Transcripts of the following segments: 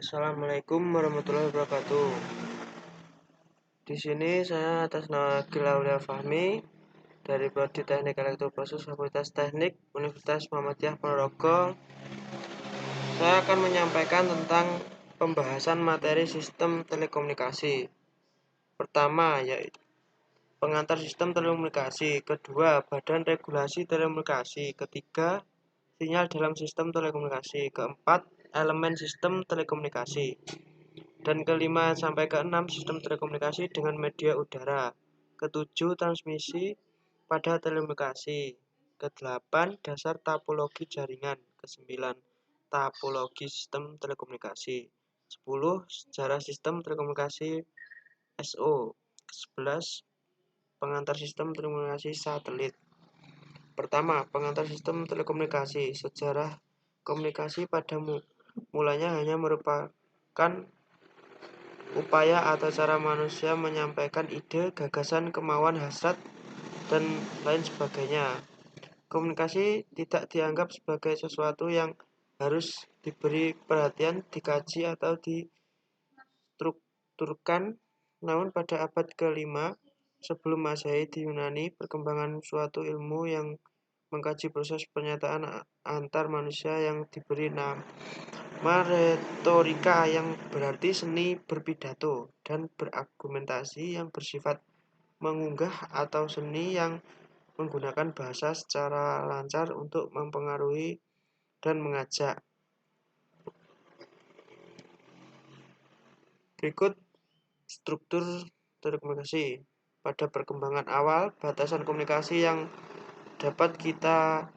Assalamualaikum warahmatullahi wabarakatuh. Di sini saya atas nama Gil Aulia Fahmi dari Prodi Teknik Elektroproses Fakultas Teknik Universitas Muhammadiyah Ponorogo. Saya akan menyampaikan tentang pembahasan materi sistem telekomunikasi. Pertama, yaitu pengantar sistem telekomunikasi. Kedua, badan regulasi telekomunikasi. Ketiga, sinyal dalam sistem telekomunikasi. Keempat, elemen sistem telekomunikasi. Dan kelima sampai keenam, sistem telekomunikasi dengan media udara. Ketujuh, transmisi pada telekomunikasi. Kedelapan, dasar topologi jaringan. Kesembilan, topologi sistem telekomunikasi. 10, sejarah sistem telekomunikasi SO. Ke-11, pengantar sistem telekomunikasi satelit. Pertama, pengantar sistem telekomunikasi. Sejarah komunikasi pada mulanya hanya merupakan upaya atau cara manusia menyampaikan ide, gagasan, kemauan, hasrat, dan lain sebagainya. Komunikasi tidak dianggap sebagai sesuatu yang harus diberi perhatian, dikaji, atau distrukturkan. Namun pada abad ke-5 sebelum Masehi di Yunani, perkembangan suatu ilmu yang mengkaji proses pernyataan antar manusia yang diberi nama retorika, yang berarti seni berpidato dan berargumentasi yang bersifat mengunggah, atau seni yang menggunakan bahasa secara lancar untuk mempengaruhi dan mengajak. Berikut struktur telekomunikasi. Pada perkembangan awal, batasan komunikasi yang dapat kita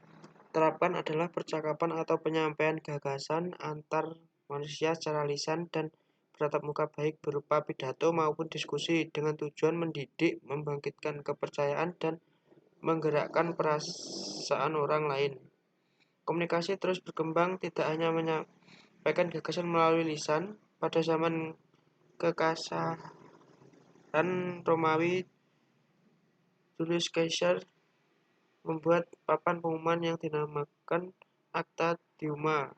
terapkan adalah percakapan atau penyampaian gagasan antar manusia secara lisan dan bertatap muka, baik berupa pidato maupun diskusi, dengan tujuan mendidik, membangkitkan kepercayaan, dan menggerakkan perasaan orang lain. Komunikasi terus berkembang, tidak hanya menyampaikan gagasan melalui lisan. Pada zaman kekaisaran Romawi, Julius Caesar membuat papan pengumuman yang dinamakan Acta Diuma.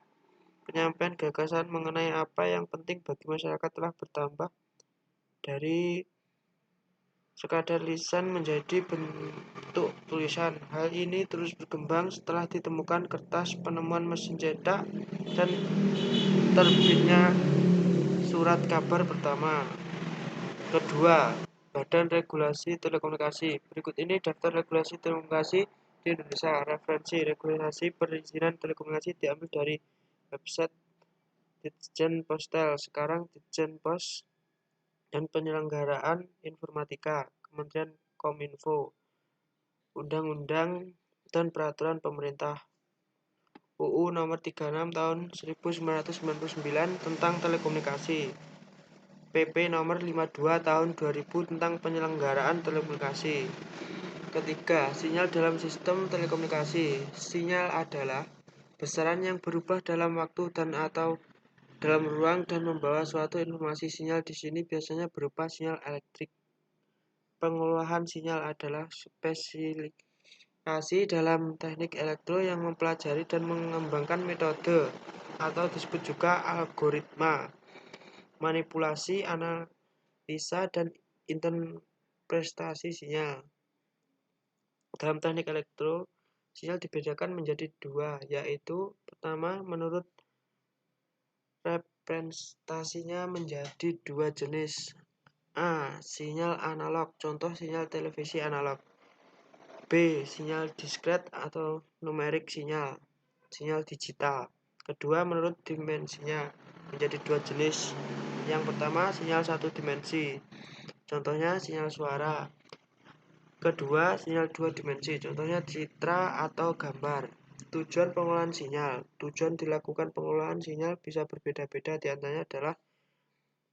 Penyampaian gagasan mengenai apa yang penting bagi masyarakat telah bertambah dari sekadar lisan menjadi bentuk tulisan. Hal ini terus berkembang setelah ditemukan kertas, penemuan mesin cetak, dan terbitnya surat kabar pertama. Kedua, badan regulasi telekomunikasi. Berikut ini daftar regulasi telekomunikasi di Indonesia. Referensi regulasi perizinan telekomunikasi diambil dari website Ditjen Postel, sekarang Ditjen Pos dan Penyelenggaraan Informatika, Kementerian Kominfo. Undang-undang dan peraturan pemerintah. UU Nomor 36 Tahun 1999 tentang telekomunikasi. PP Nomor 52 Tahun 2000 tentang penyelenggaraan telekomunikasi. Ketiga, sinyal dalam sistem telekomunikasi. Sinyal adalah besaran yang berubah dalam waktu dan atau dalam ruang dan membawa suatu informasi. Sinyal di sini biasanya berupa sinyal elektrik. Pengolahan sinyal adalah spesialisasi dalam teknik elektro yang mempelajari dan mengembangkan metode atau disebut juga algoritma, manipulasi, analisa, dan interpretasi sinyal. Dalam teknik elektro, sinyal dibedakan menjadi dua, yaitu pertama, menurut representasinya menjadi dua jenis. A. Sinyal analog, contoh sinyal televisi analog. B. Sinyal diskret atau numerik sinyal digital. Kedua, menurut dimensinya menjadi dua jenis. Yang pertama, sinyal satu dimensi, contohnya sinyal suara. Kedua, sinyal dua dimensi, contohnya citra atau gambar. Tujuan pengolahan sinyal. Tujuan dilakukan pengolahan sinyal bisa berbeda-beda, diantaranya adalah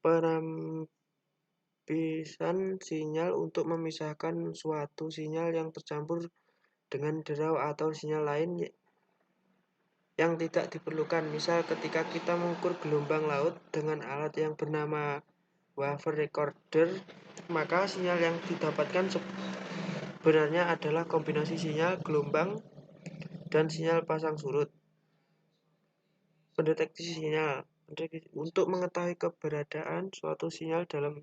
perampisan sinyal untuk memisahkan suatu sinyal yang tercampur dengan derau atau sinyal lain yang tidak diperlukan. Misal ketika kita mengukur gelombang laut dengan alat yang bernama wave recorder, maka sinyal yang didapatkan sebenarnya adalah kombinasi sinyal gelombang dan sinyal pasang surut. Pendeteksi sinyal. Untuk mengetahui keberadaan suatu sinyal dalam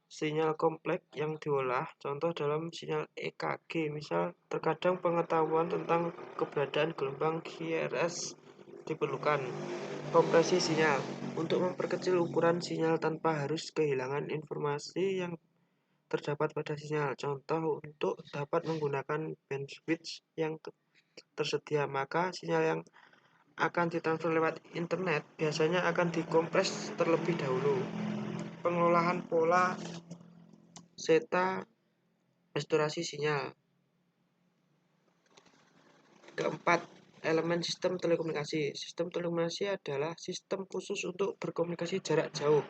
sinyal kompleks yang diolah, contoh dalam sinyal EKG, misal terkadang pengetahuan tentang keberadaan gelombang QRS diperlukan. Kompresi sinyal untuk memperkecil ukuran sinyal tanpa harus kehilangan informasi yang terdapat pada sinyal. Contoh untuk dapat menggunakan bandwidth yang tersedia, maka sinyal yang akan ditransfer lewat internet biasanya akan dikompres terlebih dahulu. Pengolahan pola zeta restorasi sinyal. Keempat, elemen sistem telekomunikasi. Sistem telekomunikasi adalah sistem khusus untuk berkomunikasi jarak jauh.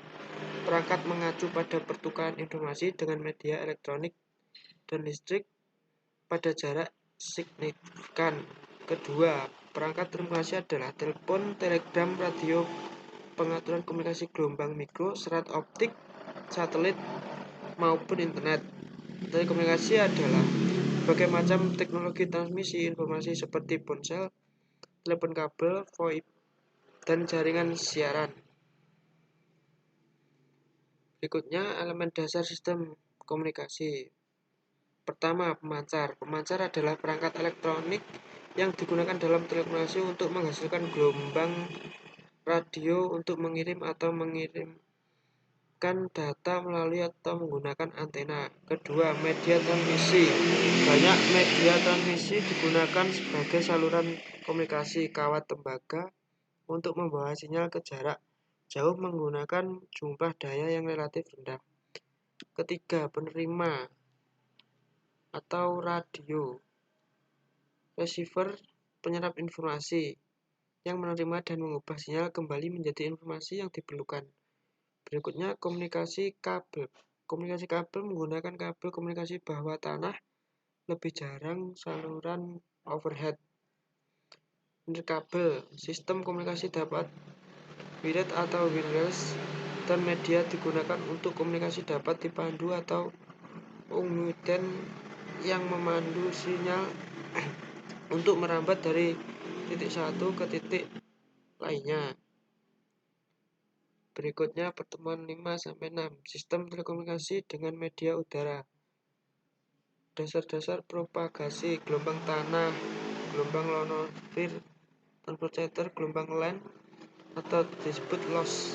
Perangkat mengacu pada pertukaran informasi dengan media elektronik dan listrik pada jarak signifikan. Kedua, perangkat telekomunikasi adalah telepon, telegram, radio, pengaturan komunikasi gelombang mikro, serat optik, satelit, maupun internet. Telekomunikasi adalah berbagai macam teknologi transmisi informasi seperti ponsel, telepon kabel, VoIP, dan jaringan siaran. Berikutnya, elemen dasar sistem komunikasi. Pertama, pemancar. Pemancar adalah perangkat elektronik yang digunakan dalam telekomunikasi untuk menghasilkan gelombang radio untuk mengirim atau mengirimkan data melalui atau menggunakan antena. Kedua, media transmisi. Banyak media transmisi digunakan sebagai saluran komunikasi kawat tembaga untuk membawa sinyal ke jarak jauh menggunakan jumlah daya yang relatif rendah. Ketiga, penerima atau radio. Receiver, penyerap informasi yang menerima dan mengubah sinyal kembali menjadi informasi yang diperlukan. Berikutnya, komunikasi kabel. Komunikasi kabel menggunakan kabel komunikasi bawah tanah, lebih jarang saluran overhead. Nirkabel, sistem komunikasi dapat wired atau wireless, dan media digunakan untuk komunikasi dapat dipandu atau unguten yang memandu sinyal untuk merambat dari titik satu ke titik lainnya. Berikutnya pertemuan 5-6, sistem telekomunikasi dengan media udara. Dasar-dasar propagasi, gelombang tanah, gelombang ionosfer, transporter, gelombang LAN, atau disebut loss.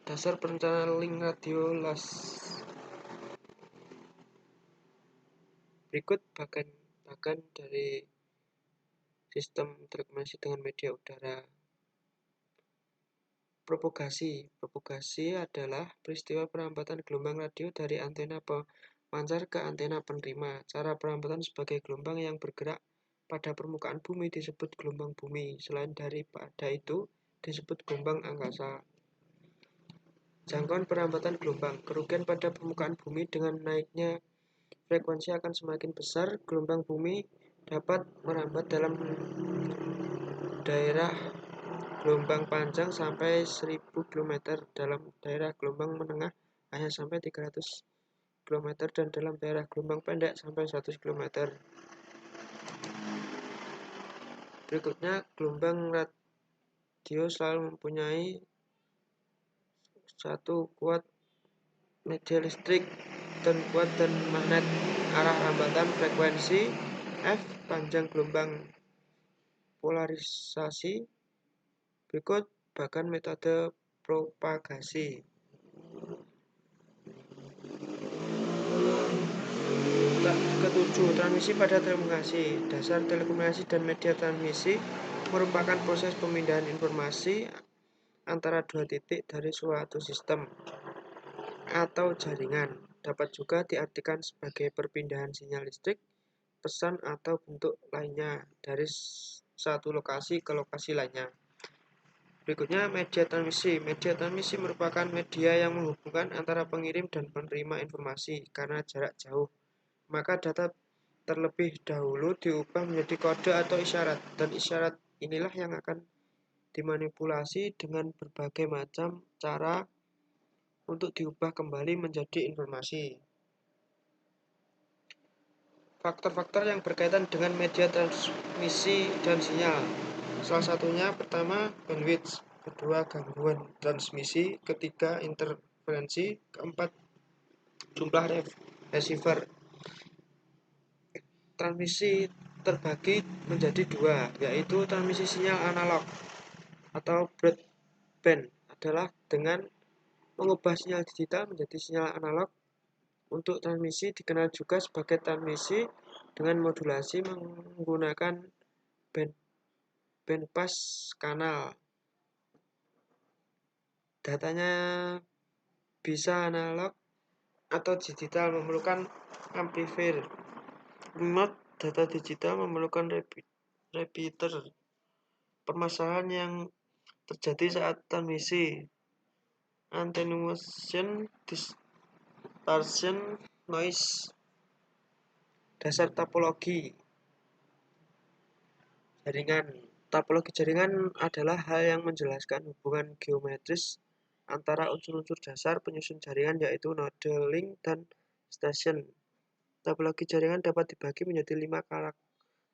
Dasar perencanaan link radio loss. Berikut bagan dari sistem telekomunikasi dengan media udara. Propagasi adalah peristiwa perambatan gelombang radio dari antena pemancar ke antena penerima. Cara perambatan sebagai gelombang yang bergerak pada permukaan bumi disebut gelombang bumi. Selain daripada itu, disebut gelombang angkasa. Jangkauan perambatan gelombang. Kerugian pada permukaan bumi dengan naiknya frekuensi akan semakin besar. Gelombang bumi dapat merambat dalam daerah gelombang panjang sampai 1000 km, dalam daerah gelombang menengah hanya sampai 300 km, dan dalam daerah gelombang pendek sampai 100 km. Berikutnya, gelombang radio selalu mempunyai satu kuat media listrik dan kuat dan magnet. Arah rambatan frekuensi F, panjang gelombang, polarisasi. Berikut bahkan metode propagasi. Ketujuh, transmisi pada telekomunikasi. Dasar telekomunikasi dan media transmisi merupakan proses pemindahan informasi antara dua titik dari suatu sistem atau jaringan. Dapat juga diartikan sebagai perpindahan sinyal listrik, pesan, atau bentuk lainnya dari satu lokasi ke lokasi lainnya. Berikutnya, media transmisi. Media transmisi merupakan media yang menghubungkan antara pengirim dan penerima informasi karena jarak jauh. Maka data terlebih dahulu diubah menjadi kode atau isyarat, dan isyarat inilah yang akan dimanipulasi dengan berbagai macam cara untuk diubah kembali menjadi informasi. Faktor-faktor yang berkaitan dengan media transmisi dan sinyal. Salah satunya pertama bandwidth, kedua gangguan transmisi, ketiga interferensi, keempat jumlah receiver. Transmisi terbagi menjadi dua, yaitu transmisi sinyal analog atau broadband adalah dengan mengubah sinyal digital menjadi sinyal analog. Untuk transmisi dikenal juga sebagai transmisi dengan modulasi menggunakan bandpass kanal. Datanya bisa analog atau digital, memerlukan amplifier. Remote data digital memerlukan repeater. Permasalahan yang terjadi saat transmisi: attenuation, distortion, noise. Dasar topologi jaringan. Topologi jaringan adalah hal yang menjelaskan hubungan geometris antara unsur-unsur dasar penyusun jaringan, yaitu node, link, dan station. Topologi jaringan dapat dibagi menjadi 5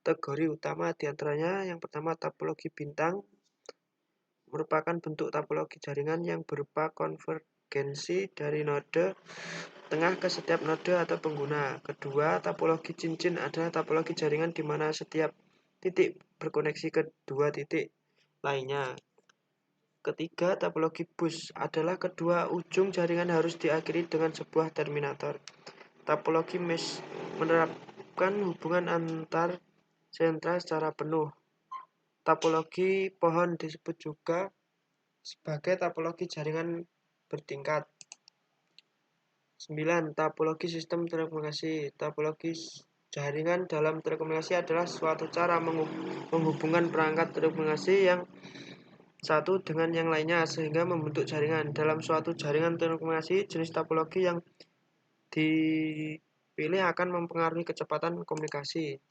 kategori utama, diantaranya yang pertama topologi bintang, merupakan bentuk topologi jaringan yang berupa konvergensi dari node tengah ke setiap node atau pengguna. Kedua, topologi cincin adalah topologi jaringan di mana setiap titik berkoneksi ke dua titik lainnya. Ketiga, topologi bus adalah kedua ujung jaringan harus diakhiri dengan sebuah terminator. Topologi mesh menerapkan hubungan antar sentra secara penuh. Topologi pohon disebut juga sebagai topologi jaringan bertingkat. 9. Topologi sistem telekomunikasi. Topologi jaringan dalam telekomunikasi adalah suatu cara menghubungkan perangkat telekomunikasi yang satu dengan yang lainnya sehingga membentuk jaringan. Dalam suatu jaringan telekomunikasi, jenis topologi yang dipilih akan mempengaruhi kecepatan komunikasi.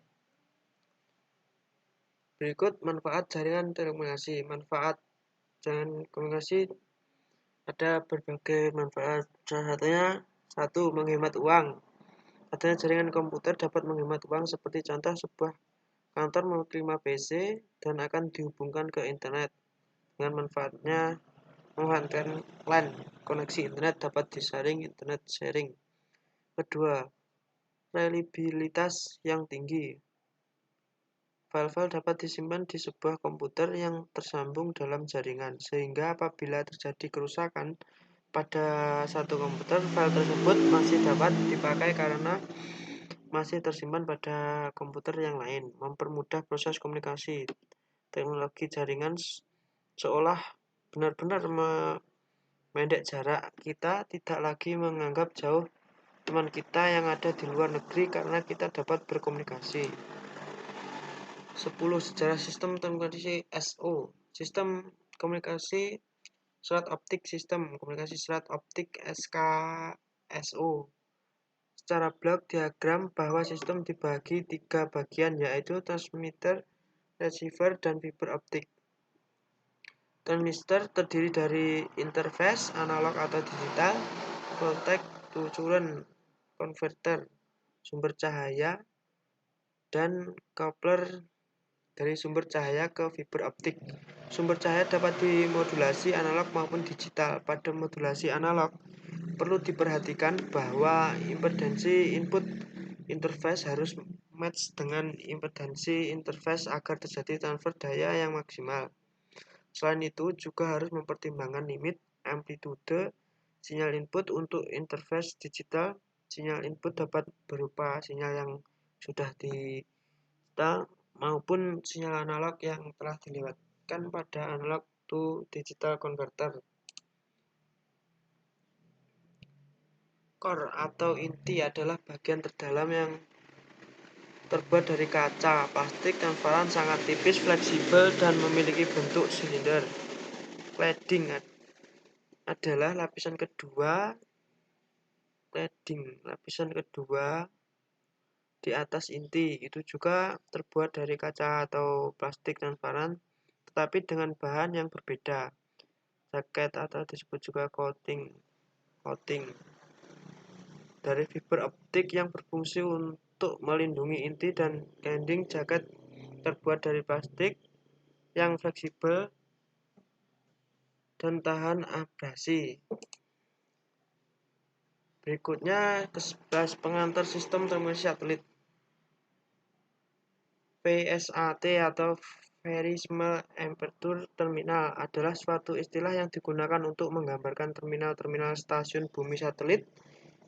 Berikut manfaat jaringan telekomunikasi. Manfaat jaringan komunikasi ada berbagai manfaat. Salah satunya, 1. Menghemat uang. Adanya jaringan komputer dapat menghemat uang, seperti contoh sebuah kantor memiliki 5 PC dan akan dihubungkan ke internet. Dengan memanfaatkan LAN, koneksi internet dapat disaring internet sharing. Kedua, reliabilitas yang tinggi. File-file dapat disimpan di sebuah komputer yang tersambung dalam jaringan, sehingga apabila terjadi kerusakan pada satu komputer, file tersebut masih dapat dipakai karena masih tersimpan pada komputer yang lain. Mempermudah proses komunikasi. Teknologi jaringan seolah benar-benar memendek jarak. Kita tidak lagi menganggap jauh teman kita yang ada di luar negeri karena kita dapat berkomunikasi. 10. Sejarah sistem telekomunikasi SO. Sistem komunikasi serat optik. Sistem komunikasi serat optik SKSO. Secara blok diagram bahwa sistem dibagi 3 bagian, yaitu transmitter, receiver, dan fiber optik. Transmitter terdiri dari interface analog atau digital, contact to current converter, sumber cahaya, dan coupler dari sumber cahaya ke fiber optik. Sumber cahaya dapat dimodulasi analog maupun digital. Pada modulasi analog, perlu diperhatikan bahwa impedansi input interface harus match dengan impedansi interface agar terjadi transfer daya yang maksimal. Selain itu, juga harus mempertimbangkan limit amplitude sinyal input. Untuk interface digital, sinyal input dapat berupa sinyal yang sudah digital maupun sinyal analog yang telah dilewatkan pada analog to digital converter. Core atau inti adalah bagian terdalam yang terbuat dari kaca. Plastik transparan sangat tipis, fleksibel, dan memiliki bentuk silinder. Cladding adalah lapisan kedua di atas inti. Itu juga terbuat dari kaca atau plastik transparan, tetapi dengan bahan yang berbeda. Jaket atau disebut juga coating dari fiber optik yang berfungsi untuk melindungi inti, dan cladding jaket terbuat dari plastik yang fleksibel dan tahan abrasi. Berikutnya ke-11 pengantar sistem transmisi satelit. VSAT atau Very Small Aperture Terminal adalah suatu istilah yang digunakan untuk menggambarkan terminal-terminal stasiun bumi satelit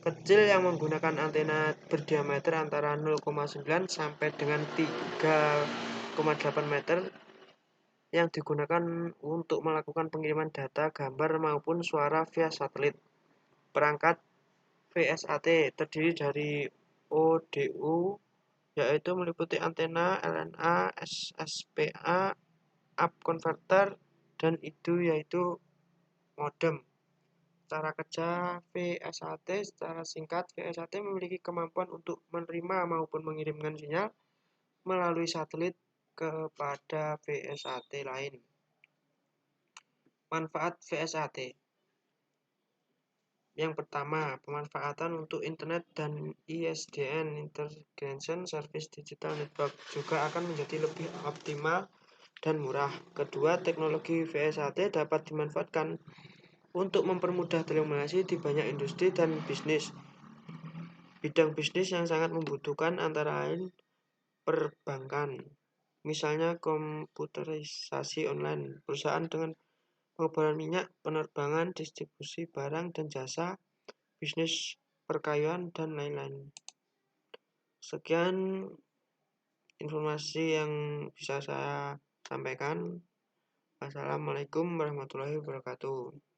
kecil yang menggunakan antena berdiameter antara 0,9 sampai dengan 3,8 meter yang digunakan untuk melakukan pengiriman data, gambar maupun suara via satelit. Perangkat VSAT terdiri dari ODU, yaitu meliputi antena, LNA, SSPA, up converter, dan IDU yaitu modem. Cara kerja VSAT secara singkat, VSAT memiliki kemampuan untuk menerima maupun mengirimkan sinyal melalui satelit kepada VSAT lain. Manfaat VSAT. Yang pertama, pemanfaatan untuk internet dan ISDN Integration Service Digital Network juga akan menjadi lebih optimal dan murah. Kedua, teknologi VSAT dapat dimanfaatkan untuk mempermudah telekomunikasi di banyak industri dan bisnis. Bidang bisnis yang sangat membutuhkan antara lain perbankan, misalnya komputerisasi online, perusahaan dengan pengeboran minyak, penerbangan, distribusi barang dan jasa, bisnis perkayuan, dan lain-lain. Sekian informasi yang bisa saya sampaikan. Wassalamualaikum warahmatullahi wabarakatuh.